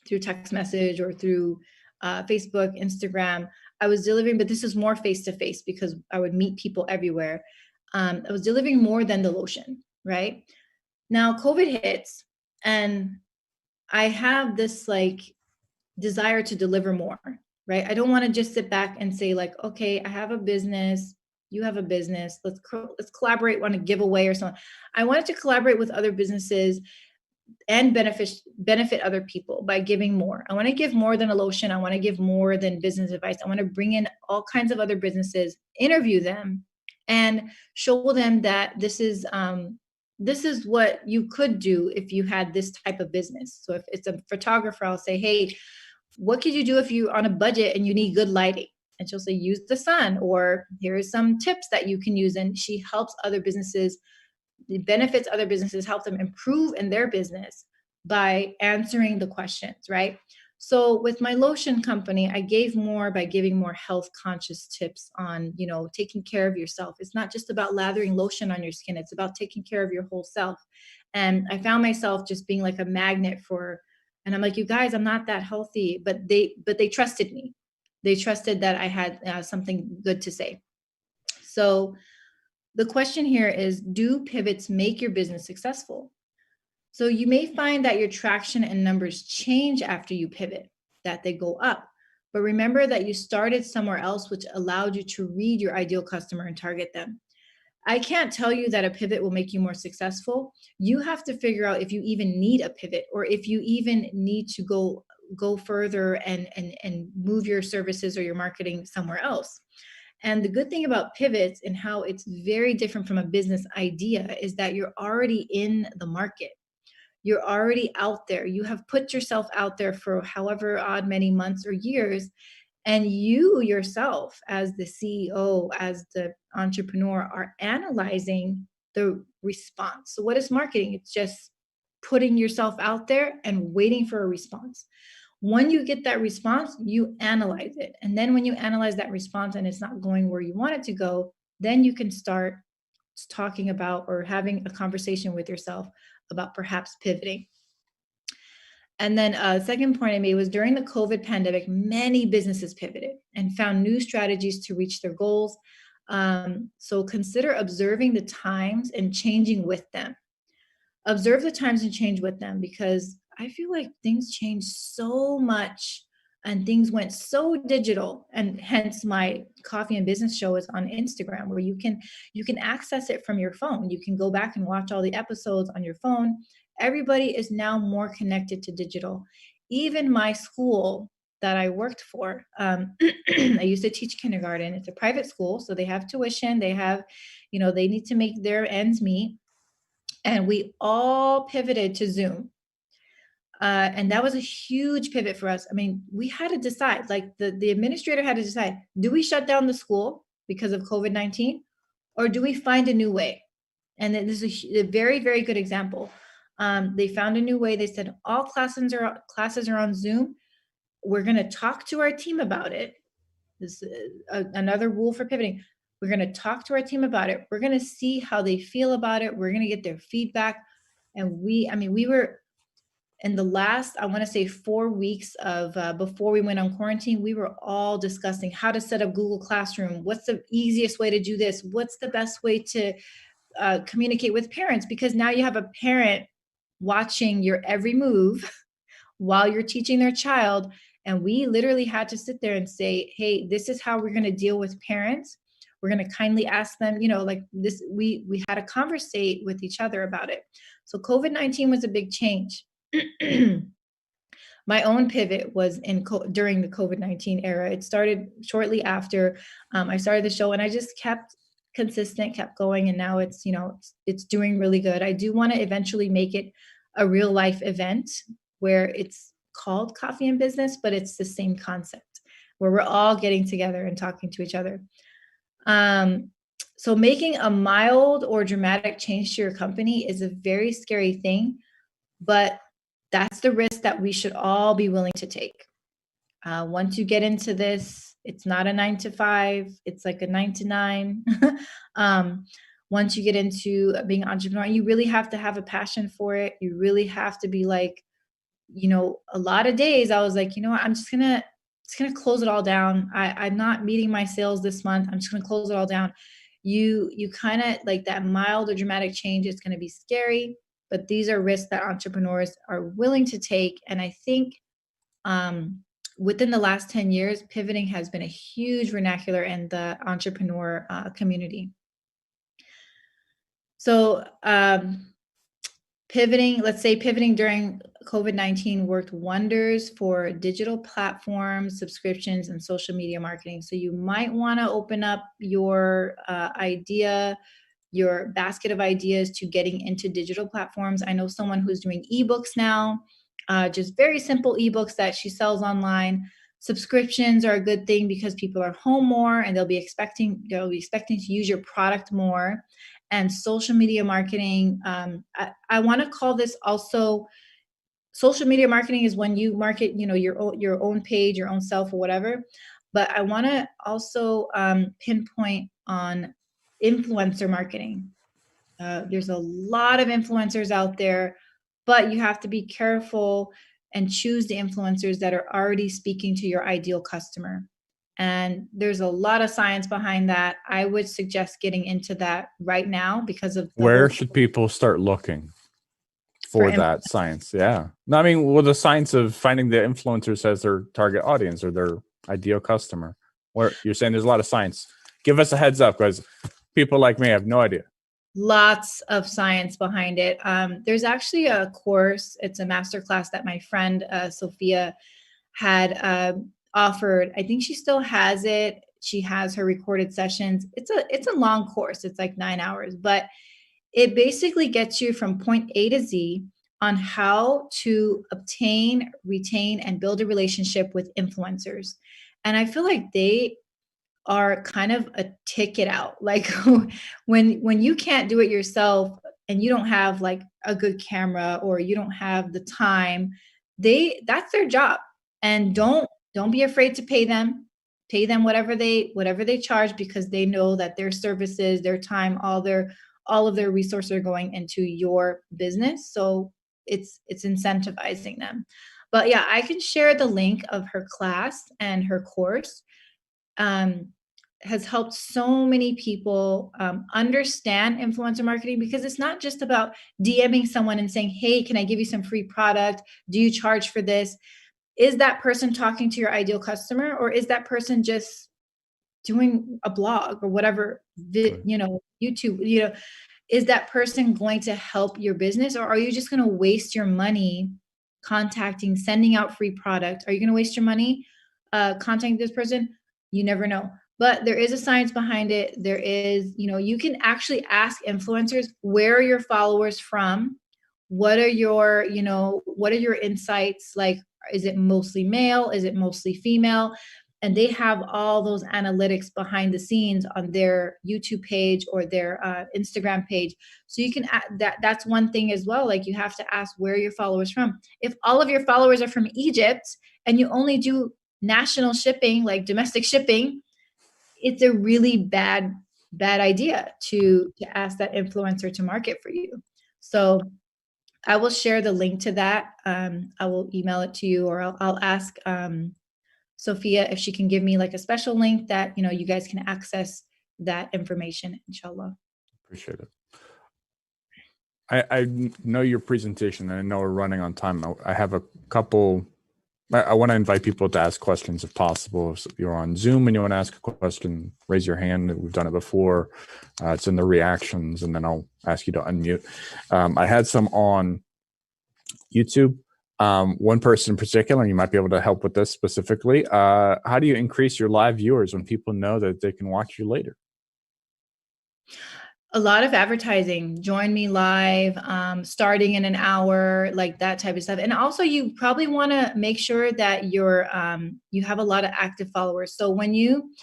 [SPEAKER 2] through text message or through Facebook, Instagram. I was delivering, but this is more face-to-face because I would meet people everywhere. I was delivering more than the lotion, right? Now COVID hits, and I have this desire to deliver more, right? I don't want to just sit back and say okay, I have a business, you have a business, let's collaborate on a giveaway or something. I wanted to collaborate with other businesses and benefit other people by giving more. I want to give more than a lotion. I want to give more than business advice. I want to bring in all kinds of other businesses, interview them, and show them that this is what you could do if you had this type of business. So if it's a photographer, I'll say, hey, what could you do if you're on a budget and you need good lighting? And she'll say, use the sun, or here's some tips that you can use. And she helps other businesses, benefits other businesses, help them improve in their business by answering the questions, right? So with my lotion company, I gave more by giving more health conscious tips on, taking care of yourself. It's not just about lathering lotion on your skin. It's about taking care of your whole self. And I found myself just being like a magnet and I'm like, you guys, I'm not that healthy, but they trusted me. They trusted that I had something good to say. So the question here is, do pivots make your business successful? So you may find that your traction and numbers change after you pivot, that they go up. But remember that you started somewhere else, which allowed you to read your ideal customer and target them. I can't tell you that a pivot will make you more successful. You have to figure out if you even need a pivot, or if you even need to go further and move your services or your marketing somewhere else. And the good thing about pivots and how it's very different from a business idea is that you're already in the market. You're already out there. You have put yourself out there for however odd many months or years. And you yourself, as the CEO, as the entrepreneur, are analyzing the response. So what is marketing? It's just putting yourself out there and waiting for a response. When you get that response, you analyze it. And then when you analyze that response and it's not going where you want it to go, then you can start talking about or having a conversation with yourself about perhaps pivoting. And then second point I made was, during the COVID pandemic, many businesses pivoted and found new strategies to reach their goals. So consider observing the times and changing with them. Observe the times and change with them, because I feel like things changed so much and things went so digital, and hence my coffee and business show is on Instagram, where you can access it from your phone. You can go back and watch all the episodes on your phone. Everybody is now more connected to digital. Even my school that I worked for, I used to teach kindergarten. It's a private school, so they have tuition. They have, they need to make their ends meet. And we all pivoted to Zoom. And that was a huge pivot for us. I mean, we had to decide, the administrator had to decide, do we shut down the school because of COVID-19, or do we find a new way? And this is a very, very good example. They found a new way. They said, all classes are on Zoom. We're going to talk to our team about it. This is another rule for pivoting. We're going to talk to our team about it. We're going to see how they feel about it. We're going to get their feedback. And we were, in the last, I want to say 4 weeks of before we went on quarantine, we were all discussing how to set up Google Classroom. What's the easiest way to do this? What's the best way to communicate with parents? Because now you have a parent watching your every move while you're teaching their child. And we literally had to sit there and say, hey, this is how we're going to deal with parents. We're going to kindly ask them, like this, we had to conversate with each other about it. So COVID-19 was a big change. My own pivot was during the COVID-19 era. It started shortly after I started the show, and I just kept consistent, kept going, and now it's doing really good. I do want to eventually make it a real life event where it's called Coffee and Business, but it's the same concept where we're all getting together and talking to each other. So making a mild or dramatic change to your company is a very scary thing, but that's the risk that we should all be willing to take. Once you get into this, it's not a 9 to 5, it's like a 9 to 9. Once you get into being an entrepreneur, you really have to have a passion for it. You really have to be like, a lot of days I was like, I'm just gonna close it all down. I'm not meeting my sales this month. I'm just gonna close it all down. You kind of like that mild or dramatic change. It's gonna be scary, but these are risks that entrepreneurs are willing to take. And I think within the last 10 years, pivoting has been a huge vernacular in the entrepreneur community. So pivoting during COVID-19 worked wonders for digital platforms, subscriptions, and social media marketing. So you might want to open up your your basket of ideas to getting into digital platforms. I know someone who's doing ebooks now, just very simple ebooks that she sells online. Subscriptions are a good thing because people are home more and they'll be expecting to use your product more. And social media marketing, I want to call this also, social media marketing is when you market, your own page, your own self or whatever. But I want to also pinpoint on influencer marketing. There's a lot of influencers out there, but you have to be careful and choose the influencers that are already speaking to your ideal customer. And there's a lot of science behind that. I would suggest getting into that right now because of
[SPEAKER 1] where should people start looking for that science? Yeah. No, I mean, well, the science of finding the influencers as their target audience or their ideal customer. Where you're saying there's a lot of science. Give us a heads up, because people like me have no idea.
[SPEAKER 2] Lots of science behind it. There's actually a course. It's a masterclass that my friend Safiya had offered. I think she still has it. She has her recorded sessions. It's a long course. It's like 9 hours, but it basically gets you from point A to Z on how to obtain, retain, and build a relationship with influencers. And I feel like they are kind of a ticket out. Like when you can't do it yourself and you don't have like a good camera or you don't have the time, that's their job. And don't be afraid to pay them whatever they charge, because they know that their services, their time, all of their resources are going into your business. So it's incentivizing them. But yeah, I can share the link of her class, and her course has helped so many people understand influencer marketing, because it's not just about DMing someone and saying, hey, can I give you some free product? Do you charge for this? Is that person talking to your ideal customer, or is that person just doing a blog or whatever, YouTube, is that person going to help your business, or are you just going to waste your money sending out free product? Are you going to waste your money contacting this person? You never know. But there is a science behind it. There is, you can actually ask influencers, where are your followers from? What are your insights? Like, is it mostly male? Is it mostly female? And they have all those analytics behind the scenes on their YouTube page or their Instagram page. So you can that's one thing as well. Like, you have to ask, where are your followers from? If all of your followers are from Egypt and you only do national shipping, like domestic shipping, it's a really bad idea to ask that influencer to market for you. So I will share the link to that. I will email it to you, or I'll ask Safiya if she can give me like a special link that, you guys can access that information, inshallah.
[SPEAKER 1] Appreciate it. I know your presentation, and I know we're running on time. I have a couple. I want to invite people to ask questions if possible. If you're on Zoom and you want to ask a question, raise your hand. We've done it before. It's in the reactions, and then I'll ask you to unmute. I had some on YouTube. One person in particular, and you might be able to help with this specifically. How do you increase your live viewers when people know that they can watch you later?
[SPEAKER 2] A lot of advertising, join me live, starting in an hour, like that type of stuff. And also you probably want to make sure that you have a lot of active followers. So when you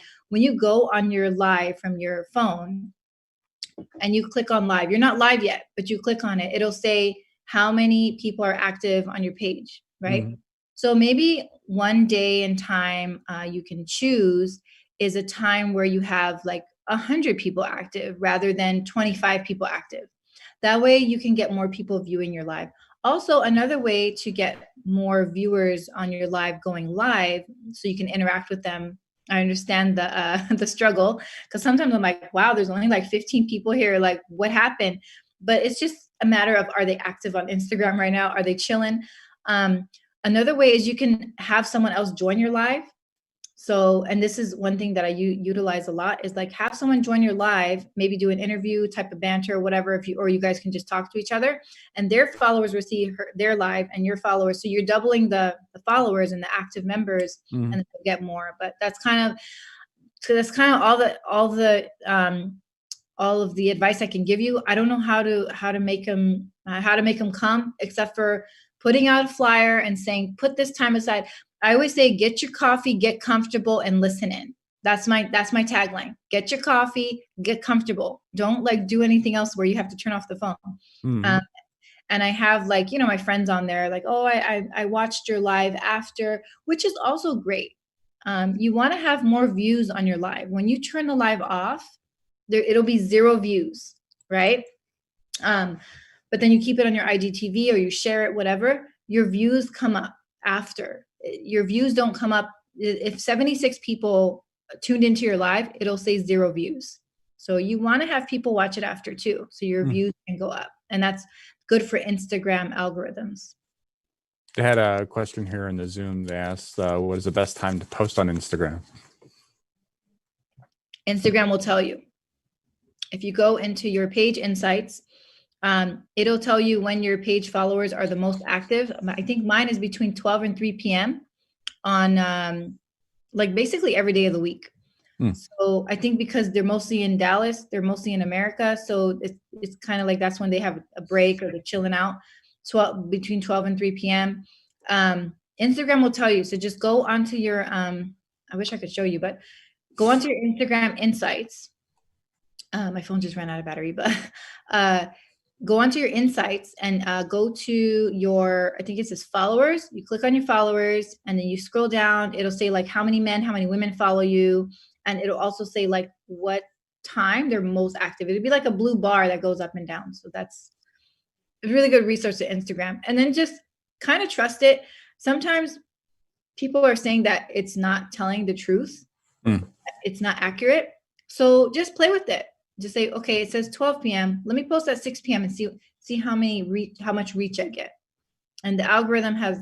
[SPEAKER 2] go on your live from your phone and you click on live, you're not live yet, but you click on it, it'll say how many people are active on your page, right? Mm-hmm. So maybe one day and time you can choose is a time where you have like 100 people active rather than 25 people active. That way you can get more people viewing your live. Also, another way to get more viewers on your live going live so you can interact with them. I understand the struggle, because sometimes I'm like, wow, there's only like 15 people here. Like, what happened? But it's just a matter of, are they active on Instagram right now? Are they chilling? Another way is you can have someone else join your live. So, and this is one thing that I utilize a lot, is like have someone join your live, maybe do an interview type of banter or whatever, or you guys can just talk to each other, and their followers will see their live and your followers. So you're doubling the followers and the active members, and then you'll get more. But that's kind of all of the advice I can give you. I don't know how to make them come, except for putting out a flyer and saying, put this time aside. I always say, get your coffee, get comfortable, and listen in. That's my tagline. Get your coffee, get comfortable. Don't like do anything else where you have to turn off the phone. Mm-hmm. And I have like, my friends on there like, oh, I watched your live after, which is also great. You want to have more views on your live. When you turn the live off, it'll be 0 views, right? But then you keep it on your IGTV or you share it, whatever, your views come up after. Your views don't come up. If 76 people tuned into your live, it'll say 0 views. So you want to have people watch it after too, so your views can go up. And that's good for Instagram algorithms.
[SPEAKER 1] They had a question here in the Zoom. They asked, what is the best time to post on Instagram?
[SPEAKER 2] Instagram will tell you. If you go into your page insights, it'll tell you when your page followers are the most active. I think mine is between 12 and 3 p.m. on like basically every day of the week. So I think because they're mostly in Dallas, they're mostly in America. So it's kind of like that's when they have a break or they're chilling out. Between 12 and 3 p.m. Instagram will tell you. So just go onto your, I wish I could show you, but go onto your Instagram insights. My phone just ran out of battery, but go onto your insights and go to your, I think it says followers. You click on your followers and then you scroll down. It'll say like how many men, how many women follow you. And it'll also say like what time they're most active. It'll be like a blue bar that goes up and down. So that's a really good resource to Instagram. And then just kind of trust it. Sometimes people are saying that it's not telling the truth. It's not accurate. So just play with it. Just say, okay, it says 12 p.m. Let me post at 6 p.m. and see how much reach I get. And the algorithm has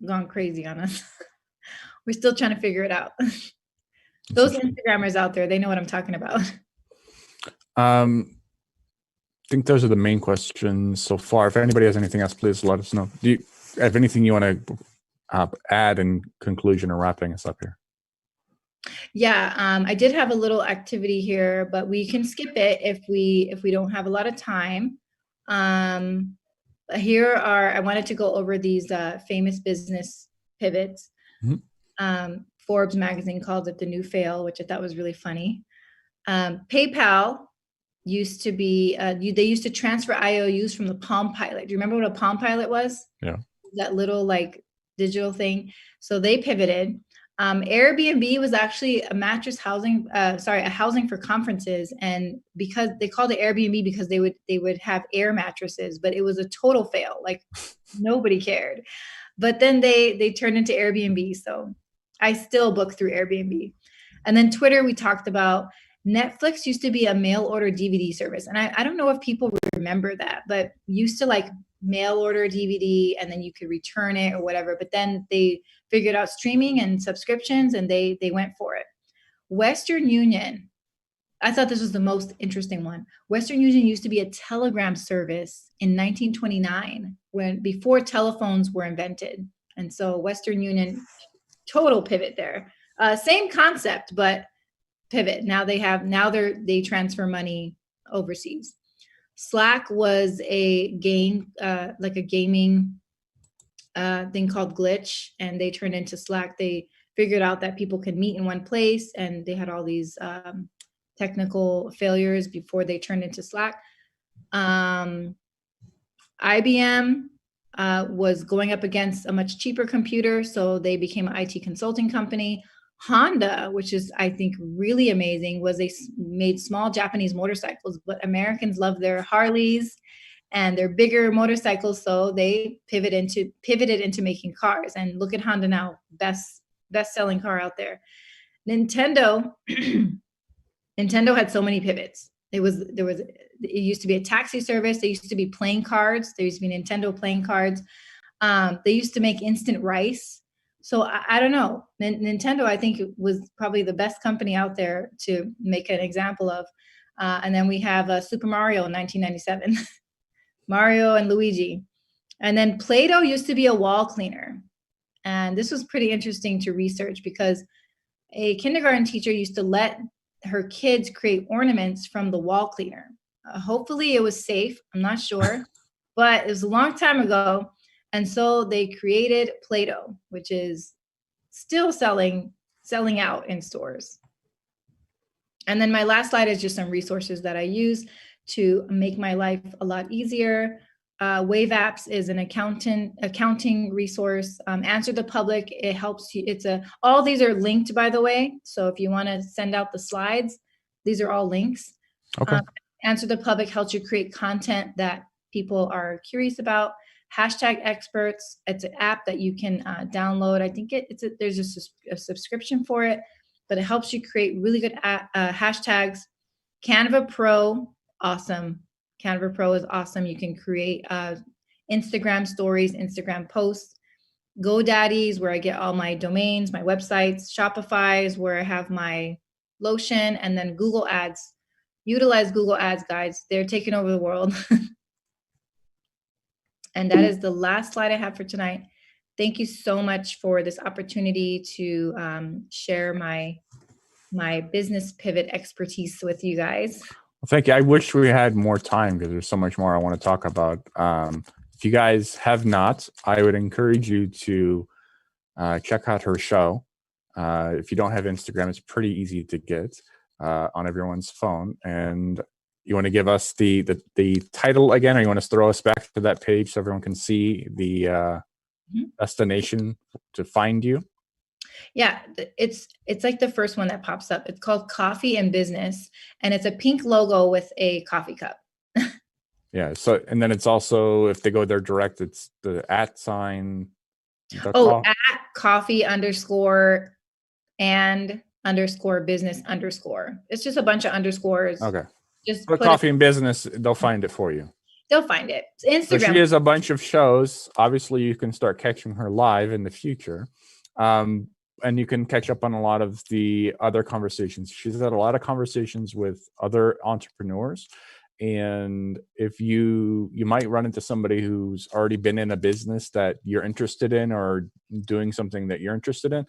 [SPEAKER 2] gone crazy on us. We're still trying to figure it out. Those Instagrammers out there, they know what I'm talking about.
[SPEAKER 1] I think those are the main questions so far. If anybody has anything else, please let us know. Do you have anything you want to add in conclusion or wrapping us up here?
[SPEAKER 2] Yeah, I did have a little activity here, but we can skip it if we don't have a lot of time. Here I wanted to go over these famous business pivots. Forbes magazine called it the new fail, which I thought was really funny. PayPal used to be, they used to transfer IOUs from the Palm Pilot. Do you remember what a Palm Pilot was?
[SPEAKER 1] Yeah.
[SPEAKER 2] That little like digital thing. So they pivoted. Airbnb was actually a mattress housing, a housing for conferences. And because they called it Airbnb because they would have air mattresses, but it was a total fail. Like nobody cared. But then they turned into Airbnb. So I still book through Airbnb. And then Twitter, we talked about. Netflix used to be a mail order DVD service. And I don't know if people remember that, but used to like mail order DVD and then you could return it or whatever. But then they figured out streaming and subscriptions and they went for it. Western Union, I thought this was the most interesting one. Western Union used to be a telegram service in 1929 before telephones were invented. And so Western Union, total pivot there. Same concept, but pivot. Now they transfer money overseas. Slack was a game, like a gaming thing called Glitch, and they turned into Slack. They figured out that people could meet in one place, and they had all these technical failures before they turned into Slack. IBM was going up against a much cheaper computer, so they became an IT consulting company. Honda, which is, I think, really amazing, was they made small Japanese motorcycles, but Americans love their Harleys and their bigger motorcycles, so they pivoted into making cars. And look at Honda now, best-selling car out there. Nintendo, Nintendo had so many pivots. It used to be a taxi service. There used to be playing cards. There used to be Nintendo playing cards. They used to make instant rice. So I don't know. Nintendo, I think, was probably the best company out there to make an example of. And then we have Super Mario in 1997, Mario and Luigi. And then Play-Doh used to be a wall cleaner. And this was pretty interesting to research because a kindergarten teacher used to let her kids create ornaments from the wall cleaner. Hopefully it was safe. I'm not sure, but it was a long time ago. And so they created Play-Doh, which is still selling out in stores. And then my last slide is just some resources that I use to make my life a lot easier. Wave Apps is an accounting resource. Answer the Public, it helps you. All these are linked, by the way. So if you want to send out the slides, these are all links.
[SPEAKER 1] Okay.
[SPEAKER 2] Answer the Public helps you create content that people are curious about. #Experts, it's an app that you can download. I think there's a subscription for it, but it helps you create really good hashtags. Canva Pro, awesome. Canva Pro is awesome. You can create Instagram stories, Instagram posts. GoDaddy is where I get all my domains, my websites. Shopify is where I have my lotion. And then Google Ads. Utilize Google Ads, guys. They're taking over the world. And that is the last slide I have for tonight. Thank you so much for this opportunity to share my business pivot expertise with you guys.
[SPEAKER 1] Well, thank you. I wish we had more time because there's so much more I want to talk about. If you guys have not, I would encourage you to check out her show. If you don't have Instagram, it's pretty easy to get on everyone's phone. And you want to give us the title again, or you want us to throw us back to that page so everyone can see the destination to find you?
[SPEAKER 2] Yeah, it's like the first one that pops up. It's called Coffee and Business, and it's a pink logo with a coffee cup.
[SPEAKER 1] Yeah. So, and then it's also, if they go there direct, it's the @sign.
[SPEAKER 2] Oh, @coffee_ and _business_. It's just a bunch of underscores.
[SPEAKER 1] Okay.
[SPEAKER 2] Just
[SPEAKER 1] put Coffee and Business, they'll find it for you.
[SPEAKER 2] They'll find it. It's Instagram.
[SPEAKER 1] So she has a bunch of shows. Obviously, you can start catching her live in the future. And you can catch up on a lot of the other conversations. She's had a lot of conversations with other entrepreneurs. And if you might run into somebody who's already been in a business that you're interested in or doing something that you're interested in.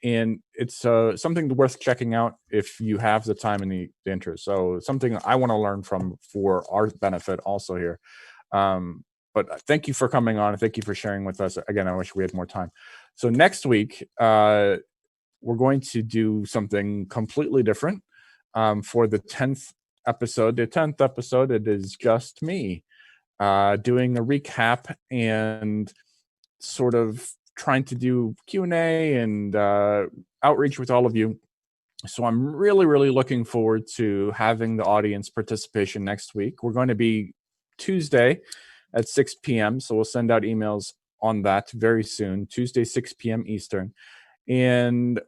[SPEAKER 1] And it's something worth checking out if you have the time and the interest. So something I want to learn from for our benefit also here. But thank you for coming on. Thank you for sharing with us. Again, I wish we had more time. So next week, we're going to do something completely different for the 10th episode. The 10th episode, it is just me doing a recap and sort of trying to do Q&A and outreach with all of you. So I'm really, really looking forward to having the audience participation next week. We're going to be Tuesday at 6 p.m. So we'll send out emails on that very soon, Tuesday, 6 p.m. Eastern. And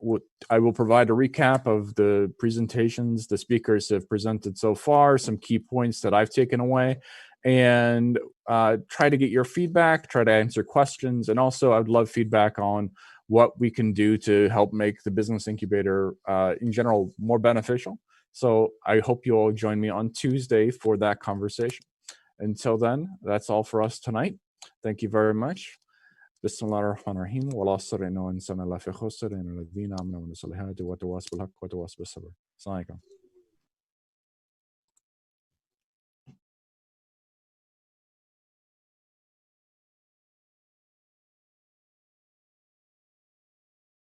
[SPEAKER 1] I will provide a recap of the presentations the speakers have presented so far, some key points that I've taken away, and try to get your feedback, try to answer questions. And also I'd love feedback on what we can do to help make the business incubator in general more beneficial. So I hope you all join me on Tuesday for that conversation. Until then, that's all for us tonight. Thank you very much. بسم الله الرحمن الرحيم ولا عصر إن الإنسان لفي خسر إلا الذين آمنوا وعملوا الصالحات وتواصوا بالحق وتواصوا بالصبر. السلام عليكم.